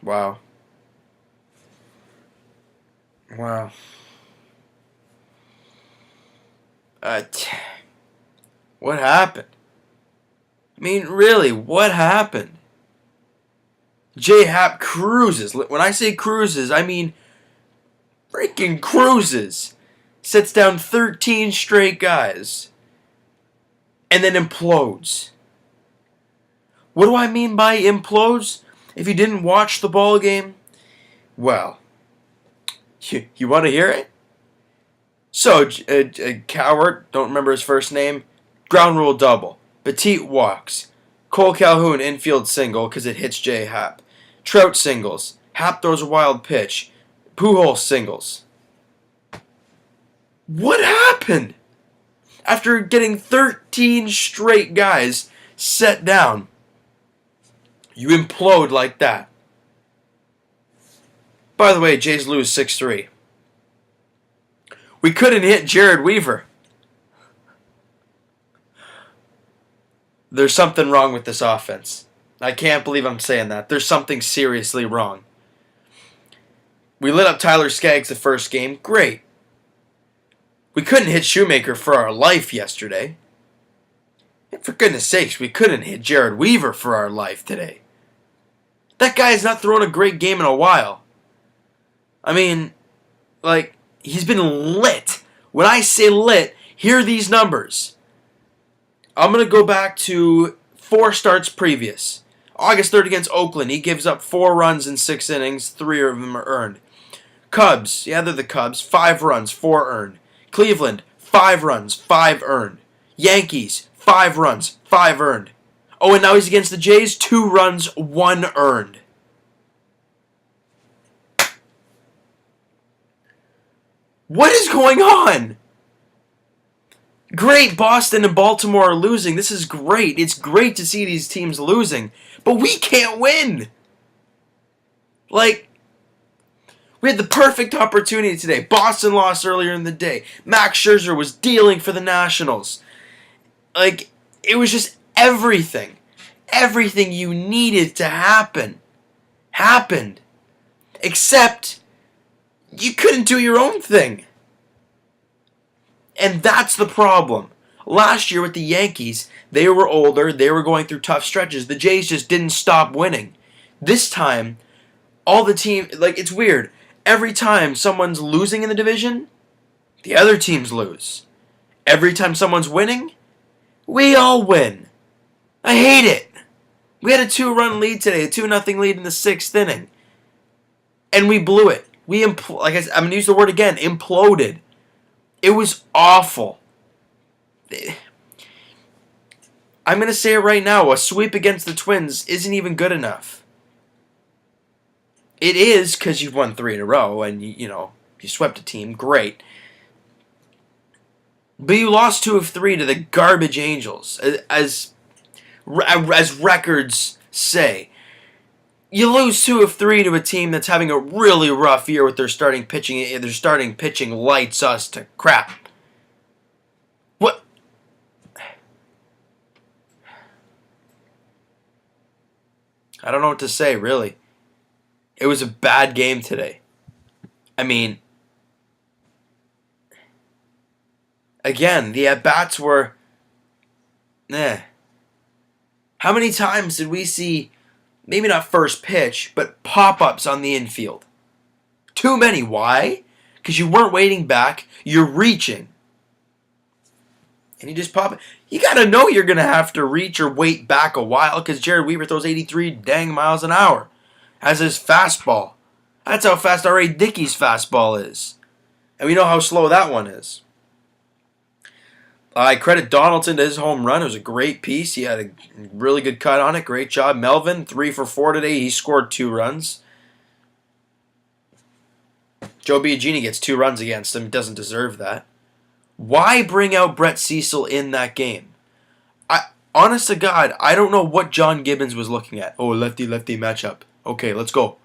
Wow. Wow. What happened? I mean, really, what happened? J Hap cruises. When I say cruises, I mean freaking cruises. Sets down 13 straight guys. And then implodes. What do I mean by implodes? If you didn't watch the ball game, well, you want to hear it? So, Coward, don't remember his first name, ground rule double. Petit walks. Cole Calhoun infield single because it hits J Hap. Trout singles. Hap throws a wild pitch. Pujols singles. What happened? After getting 13 straight guys set down, you implode like that. By the way, Jays lose 6-3. We couldn't hit Jared Weaver. There's something wrong with this offense. I can't believe I'm saying that. There's something seriously wrong. We lit up Tyler Skaggs the first game. Great. We couldn't hit Shoemaker for our life yesterday. And for goodness sakes, we couldn't hit Jared Weaver for our life today. That guy has not thrown a great game in a while. I mean, he's been lit. When I say lit, hear these numbers. I'm going to go back to 4 starts previous. August 3rd against Oakland, he gives up 4 runs in 6 innings, 3 of them are earned. Cubs, yeah, they're the Cubs, 5 runs, 4 earned. Cleveland, 5 runs, 5 earned. Yankees, 5 runs, 5 earned. Oh, and now he's against the Jays, 2 runs, 1 earned. What is going on? Great, Boston and Baltimore are losing. This is great. It's great to see these teams losing. But we can't win. We had the perfect opportunity today. Boston lost earlier in the day. Max Scherzer was dealing for the Nationals. It was just everything. Everything you needed to happen happened. Except you couldn't do your own thing. And that's the problem. Last year with the Yankees, they were older, they were going through tough stretches. The Jays just didn't stop winning. This time, all the team, it's weird. Every time someone's losing in the division, the other teams lose. Every time someone's winning, we all win. I hate it. We had a 2-run lead today, a 2-0 lead in the 6th inning. And we blew it. I'm going to use the word again, imploded. It was awful. I'm going to say it right now. A sweep against the Twins isn't even good enough. It is because you've won 3 in a row and, you swept a team. Great. But you lost 2 of 3 to the garbage Angels. As records say. You lose 2 of 3 to a team that's having a really rough year with their starting pitching. Their starting pitching lights us to crap. What? I don't know what to say, really. It was a bad game today. I mean, again, the at-bats were... How many times did we see... maybe not first pitch, but pop-ups on the infield? Too many. Why? Because you weren't waiting back. You're reaching. And you just pop it. You got to know you're going to have to reach or wait back a while because Jared Weaver throws 83 dang miles an hour as his fastball. That's how fast R.A. Dickey's fastball is. And we know how slow that one is. I credit Donaldson to his home run. It was a great piece. He had a really good cut on it. Great job. Melvin, 3 for 4 today. He scored 2 runs. Joe Biagini gets 2 runs against him. He doesn't deserve that. Why bring out Brett Cecil in that game? Honest to God, I don't know what John Gibbons was looking at. Oh, lefty-lefty matchup. Okay, let's go.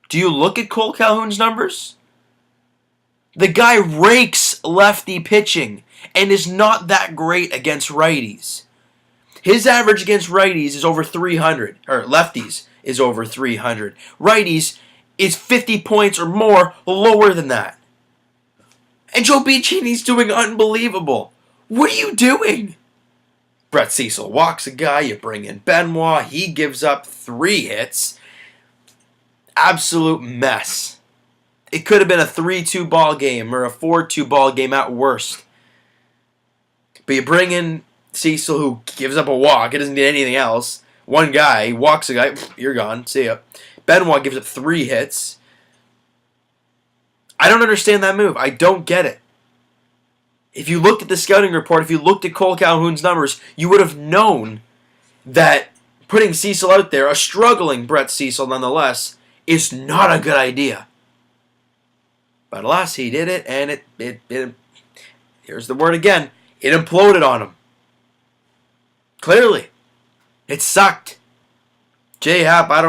Do you look at Cole Calhoun's numbers? The guy rakes lefty pitching and is not that great against righties. His average against righties is over 300, or lefties is over 300. Righties is 50 points or more lower than that. And Joe Biggini's doing unbelievable. What are you doing? Brett Cecil walks a guy, you bring in Benoit, he gives up 3 hits. Absolute mess. It could have been a 3-2 ball game or a 4-2 ball game at worst. But you bring in Cecil, who gives up a walk. It doesn't need anything else. One guy, he walks a guy, you're gone, see ya. Benoit gives up 3 hits. I don't understand that move. I don't get it. If you looked at the scouting report, if you looked at Cole Calhoun's numbers, you would have known that putting Cecil out there, a struggling Brett Cecil nonetheless, is not a good idea. But alas, he did it, and it here's the word again, it imploded on him. Clearly. It sucked. J Happ, I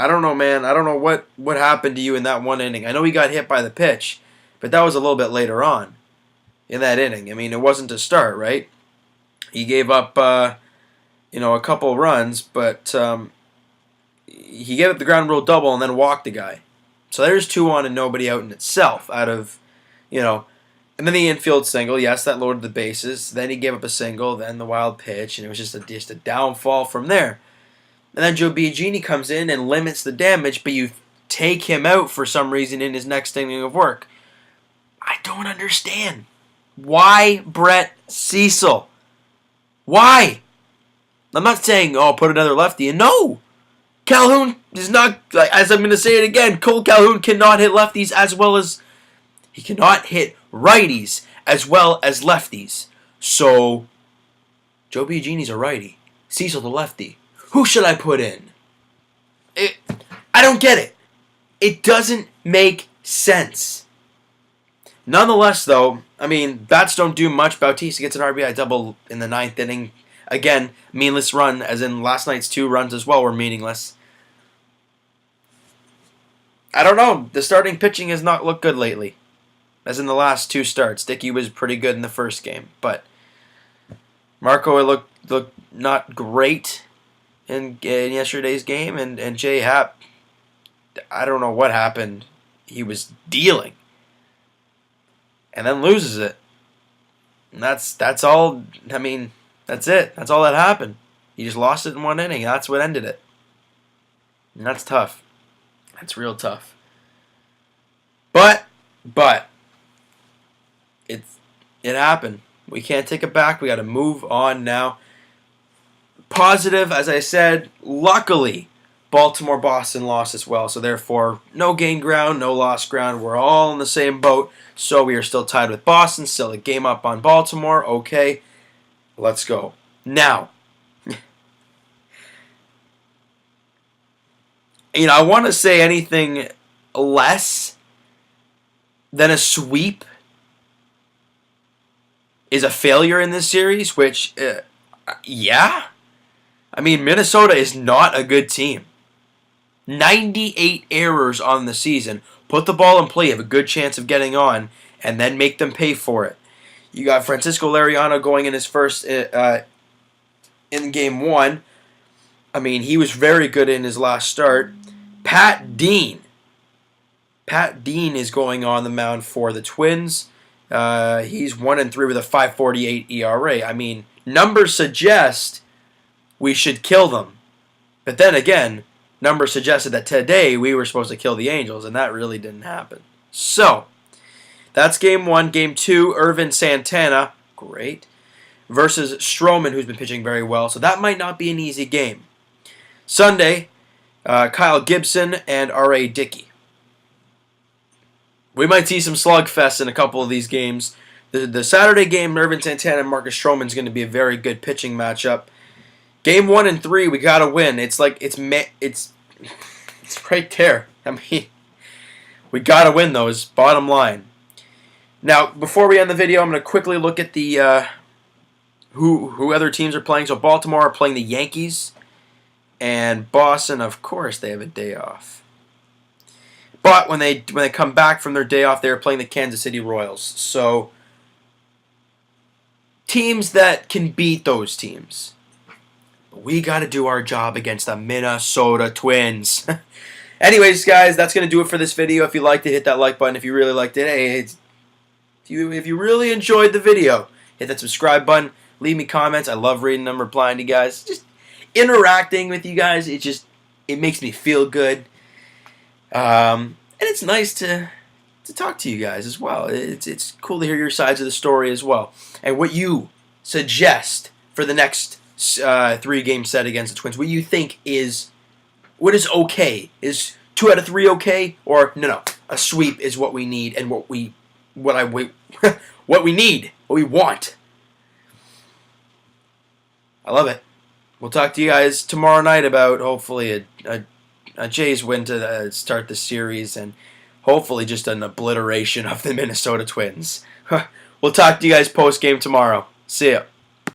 don't know, man. I don't know what happened to you in that one inning. I know he got hit by the pitch, but that was a little bit later on in that inning. I mean, it wasn't to start, right? He gave up, a couple runs, but he gave up the ground rule double and then walked the guy. So there's 2 on and nobody out in itself out of, and then the infield single. Yes, that loaded the bases. Then he gave up a single, then the wild pitch, and it was just a downfall from there. And then Joe Biggini comes in and limits the damage, but you take him out for some reason in his next inning of work. I don't understand. Why Brett Cecil? Why? I'm not saying, put another lefty in. No! Calhoun is not, as I'm going to say it again, Cole Calhoun cannot hit lefties as well as, he cannot hit righties as well as lefties. So, Joe Biggini's a righty. Cecil the lefty. Who should I put in? I don't get it. It doesn't make sense. Nonetheless, though, I mean, bats don't do much. Bautista gets an RBI double in the 9th inning. Again, meaningless run, as in last night's 2 runs as well were meaningless. I don't know. The starting pitching has not looked good lately. As in the last 2 starts. Dickey was pretty good in the first game. But Marco looked not great in yesterday's game. And J Happ, I don't know what happened. He was dealing. And then loses it. And that's all. I mean, that's it. That's all that happened. He just lost it in 1 inning. That's what ended it. And that's tough. That's real tough. But it happened. We can't take it back. We got to move on now. Positive, as I said, luckily, Baltimore-Boston lost as well. So therefore, no gain ground, no lost ground. We're all in the same boat. So we are still tied with Boston. Still a game up on Baltimore. Okay, let's go. Now, I want to say anything less than a sweep is a failure in this series, which, yeah. I mean, Minnesota is not a good team. 98 errors on the season. Put the ball in play, have a good chance of getting on, and then make them pay for it. You got Francisco Lariano going in his first in game 1. I mean, he was very good in his last start. Pat Dean is going on the mound for the Twins. He's 1-3 with a 5.48 ERA. I mean, numbers suggest we should kill them. But then again, numbers suggested that today we were supposed to kill the Angels, and that really didn't happen. So, that's game 1. Game 2, Irvin Santana, great, versus Stroman, who's been pitching very well. So that might not be an easy game. Sunday, Kyle Gibson and R.A. Dickey. We might see some slugfests in a couple of these games. The Saturday game, Irvin Santana and Marcus Stroman is going to be a very good pitching matchup. Game 1 and 3, we got to win. It's right there. I mean, we got to win those, bottom line. Now, before we end the video, I'm going to quickly look at the who other teams are playing. So Baltimore are playing the Yankees. And Boston, of course, they have a day off. But when they come back from their day off, they're playing the Kansas City Royals. So teams that can beat those teams. But we got to do our job against the Minnesota Twins. Anyways, guys, that's going to do it for this video. If you liked it, hit that like button. If you really liked it, hey, if you really enjoyed the video, hit that subscribe button. Leave me comments. I love reading them, replying to you guys. Just interacting with you guys. It makes me feel good. And it's nice to talk to you guys as well. It's cool to hear your sides of the story as well. And what you suggest for the next 3-game set against the Twins. What you think is... What is okay? Is 2 out of 3 okay? Or no, a sweep is what we need and what we need, what we want. I love it. We'll talk to you guys tomorrow night about hopefully a Jays win to start the series and hopefully just an obliteration of the Minnesota Twins. We'll talk to you guys post game tomorrow. See ya.